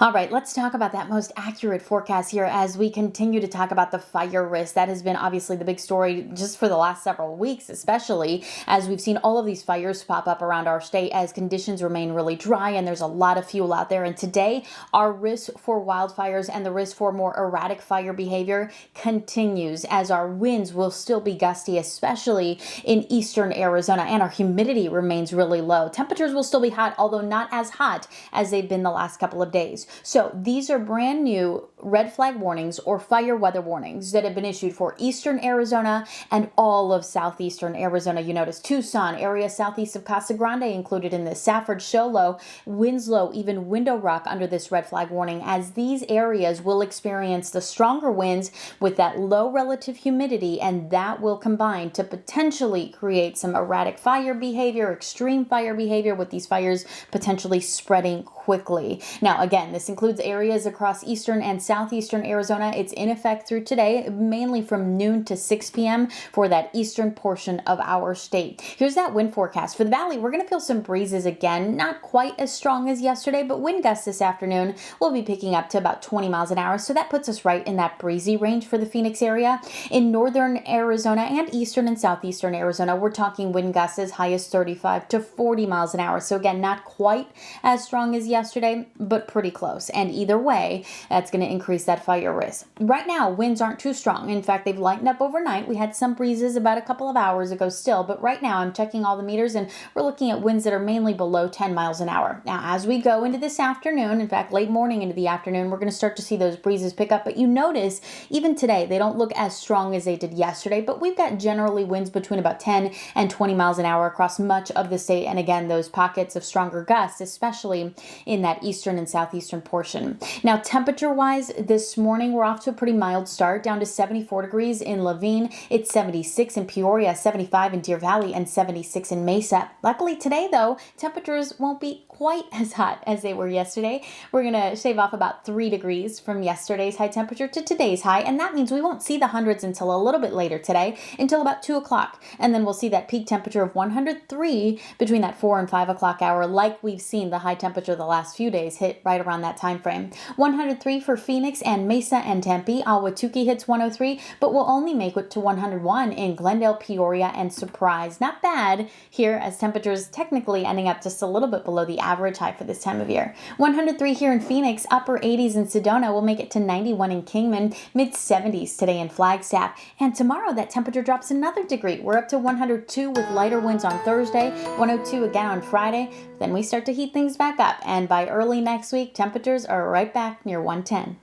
All right, let's talk about that most accurate forecast here as we continue to talk about the fire risk. That has been obviously the big story just for the last several weeks, especially as we've seen all of these fires pop up around our state as conditions remain really dry and there's a lot of fuel out there. And today, our risk for wildfires and the risk for more erratic fire behavior continues as our winds will still be gusty, especially in eastern Arizona, and our humidity remains really low. Temperatures will still be hot, although not as hot as they've been the last couple of days. So these are brand new red flag warnings or fire weather warnings that have been issued for eastern Arizona and all of southeastern Arizona. You notice Tucson, area southeast of Casa Grande included in this, Safford, Show Low, Winslow, even Window Rock under this red flag warning, as these areas will experience the stronger winds with that low relative humidity, and that will combine to potentially create some erratic fire behavior, extreme fire behavior, with these fires potentially spreading quickly. Now, again, this includes areas across eastern and southeastern Arizona. It's in effect through today, mainly from noon to 6 p.m. for that eastern portion of our state. Here's that wind forecast. For the valley, we're going to feel some breezes again, not quite as strong as yesterday, but wind gusts this afternoon will be picking up to about 20 miles an hour. So that puts us right in that breezy range for the Phoenix area. In northern Arizona and eastern and southeastern Arizona, we're talking wind gusts as high as 35 to 40 miles an hour. So again, not quite as strong as yesterday, but pretty close. And either way, that's going to increase that fire risk. Right now, winds aren't too strong. In fact, they've lightened up overnight. We had some breezes about a couple of hours ago still, but right now I'm checking all the meters and we're looking at winds that are mainly below 10 miles an hour. Now, as we go into this afternoon, in fact, late morning into the afternoon, we're going to start to see those breezes pick up. But you notice even today, they don't look as strong as they did yesterday, but we've got generally winds between about 10 and 20 miles an hour across much of the state. And again, those pockets of stronger gusts, especially in that eastern and southeastern portion. Now, temperature-wise, this morning, we're off to a pretty mild start, down to 74 degrees in Laveen. It's 76 in Peoria, 75 in Deer Valley, and 76 in Mesa. Luckily today, though, temperatures won't be quite as hot as they were yesterday. We're going to shave off about 3 degrees from yesterday's high temperature to today's high, and that means we won't see the hundreds until a little bit later today, until about 2 o'clock. And then we'll see that peak temperature of 103 between that 4 and 5 o'clock hour, like we've seen the high temperature the last few days hit right around that time frame. 103 for Phoenix and Mesa and Tempe. Ahwatukee hits 103, but will only make it to 101 in Glendale, Peoria, and Surprise. Not bad here, as temperatures technically ending up just a little bit below the average high for this time of year. 103 here in Phoenix, upper 80s in Sedona. Will make it to 91 in Kingman, mid 70s today in Flagstaff. And tomorrow that temperature drops another degree. We're up to 102 with lighter winds on Thursday, 102 again on Friday. Then we start to heat things back up, and by early next week, temperatures are right back near 110.